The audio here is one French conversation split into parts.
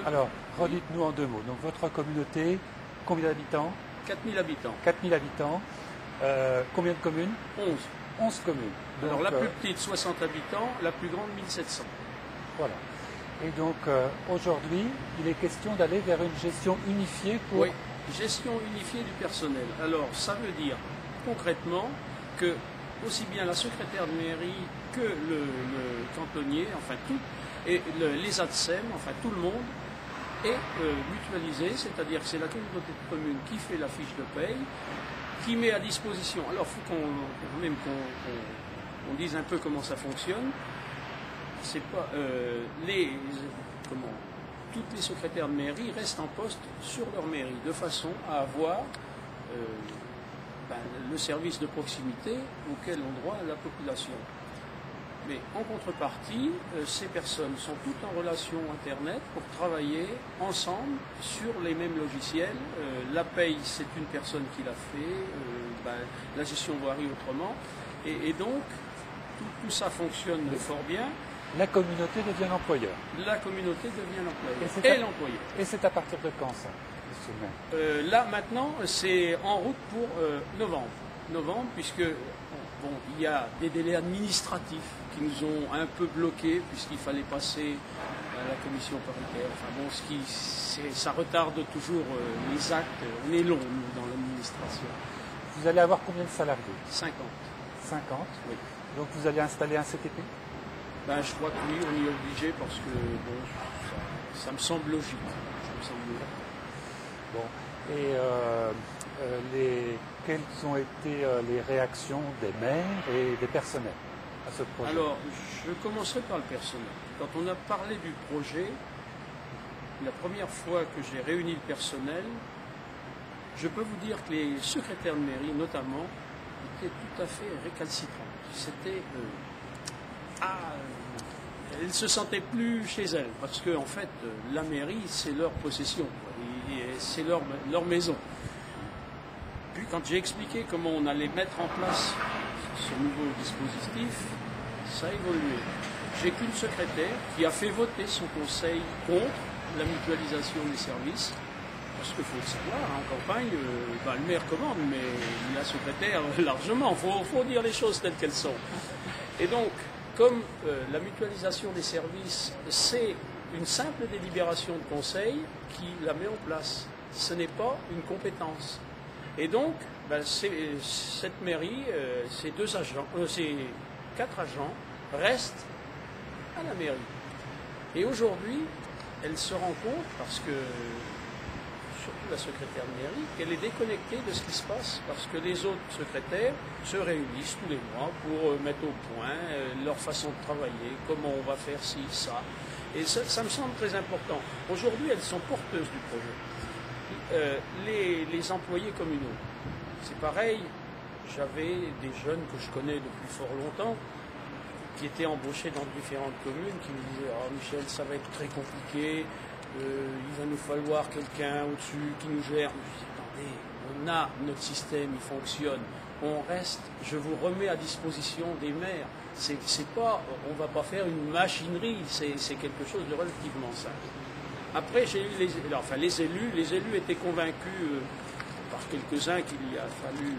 Alors, redites-nous en 2 mots. Donc, votre communauté, combien d'habitants? 4000 habitants. 4000 habitants. Combien de communes? 11. 11 communes. Donc, Alors, la plus petite, 60 habitants, la plus grande, 1700. Voilà. Et donc, aujourd'hui, il est question d'aller vers une gestion unifiée pour... Oui, gestion unifiée du personnel. Alors, ça veut dire, concrètement, que aussi bien la secrétaire de mairie que le cantonnier, enfin tout, et les ADSEM, enfin tout le monde, est mutualisé, c'est-à-dire que c'est la communauté de communes qui fait la fiche de paye, qui met à disposition. Alors, il faut qu'on dise un peu comment ça fonctionne. C'est pas toutes les secrétaires de mairie restent en poste sur leur mairie, de façon à avoir le service de proximité auquel ont droit la population. Mais en contrepartie, ces personnes sont toutes en relation Internet pour travailler ensemble sur les mêmes logiciels. La paye, c'est une personne qui l'a fait, la gestion voirie autrement. Et donc, tout ça fonctionne fort bien. La communauté devient l'employeur. La communauté devient l'employeur et l'employé. Et c'est à partir de quand ça, monsieur le maire? Là maintenant, c'est en route pour novembre. Novembre, puisque il y a des délais administratifs qui nous ont un peu bloqués, puisqu'il fallait passer à la commission paritaire. Enfin ça retarde toujours les actes. On est long, nous, dans l'administration. Vous allez avoir combien de salariés? 50. 50? Oui. Donc vous allez installer un CTP? Je crois que oui, on y est obligé parce que ça me semble logique. Bon. Et quelles ont été les réactions des maires et des personnels à ce projet? Alors, je commencerai par le personnel. Quand on a parlé du projet, la première fois que j'ai réuni le personnel, je peux vous dire que les secrétaires de mairie, notamment, étaient tout à fait récalcitrants. C'était... elles ne se sentaient plus chez elles, parce que en fait, la mairie, c'est leur possession, c'est leur maison. Puis quand j'ai expliqué comment on allait mettre en place ce nouveau dispositif, ça a évolué. J'ai qu'une secrétaire qui a fait voter son conseil contre la mutualisation des services, parce qu'il faut le savoir, en campagne, le maire commande, mais la secrétaire largement, il faut dire les choses telles qu'elles sont. Et donc, comme la mutualisation des services, c'est une simple délibération de conseil qui la met en place. Ce n'est pas une compétence. Et donc, cette mairie, ces 4 agents restent à la mairie. Et aujourd'hui, elle se rend compte, parce que, surtout la secrétaire de mairie, qu'elle est déconnectée de ce qui se passe, parce que les autres secrétaires se réunissent tous les mois pour mettre au point leur façon de travailler, comment on va faire ci, ça. Et ça me semble très important. Aujourd'hui, elles sont porteuses du projet. Les employés communaux, c'est pareil. J'avais des jeunes que je connais depuis fort longtemps, qui étaient embauchés dans différentes communes, qui me disaient « Oh Michel, ça va être très compliqué, il va nous falloir quelqu'un au-dessus qui nous gère. » Je dis « Attendez, on a notre système, il fonctionne. On reste, je vous remets à disposition des maires. C'est pas, on ne va pas faire une machinerie, c'est quelque chose de relativement simple. » Après, j'ai eu les élus étaient convaincus par quelques-uns qu'il a fallu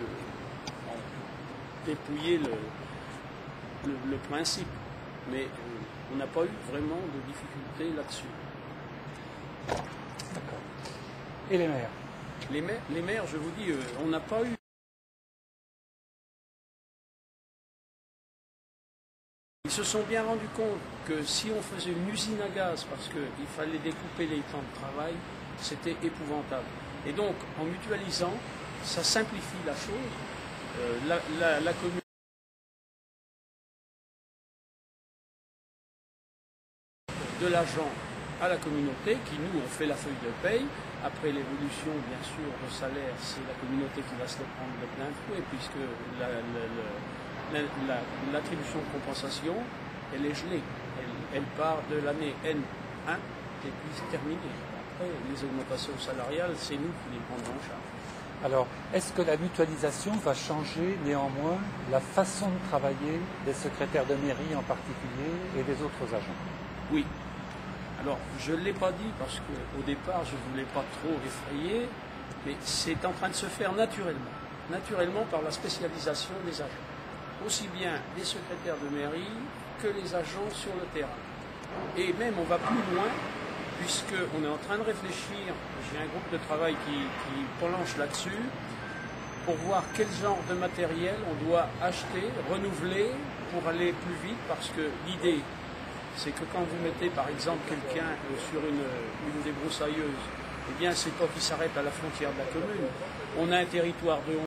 dépouiller le principe. Mais on n'a pas eu vraiment de difficultés là-dessus. D'accord. Et les maires? Les maires, je vous dis, on n'a pas eu. Ils se sont bien rendus compte que si on faisait une usine à gaz, parce qu'il fallait découper les temps de travail, c'était épouvantable. Et donc, en mutualisant, ça simplifie la chose. La commune de l'agent à la communauté, qui nous, on fait la feuille de paye. Après l'évolution, bien sûr, le salaire, c'est la communauté qui va se le prendre de plein fouet, puisque l'attribution de compensation, elle est gelée. Elle part de l'année N1 et puis c'est terminé. Après, les augmentations salariales, c'est nous qui les prendrons en charge. Alors, est-ce que la mutualisation va changer néanmoins la façon de travailler des secrétaires de mairie en particulier et des autres agents? Oui. Alors, je ne l'ai pas dit parce qu'au départ, je ne voulais pas trop effrayer, mais c'est en train de se faire naturellement par la spécialisation des agents. Aussi bien les secrétaires de mairie que les agents sur le terrain. Et même, on va plus loin, puisqu'on est en train de réfléchir, j'ai un groupe de travail qui planche là-dessus, pour voir quel genre de matériel on doit acheter, renouveler, pour aller plus vite, parce que l'idée, c'est que quand vous mettez par exemple quelqu'un sur une débroussailleuse, eh bien c'est pas qu'il s'arrête à la frontière de la commune. On a un territoire de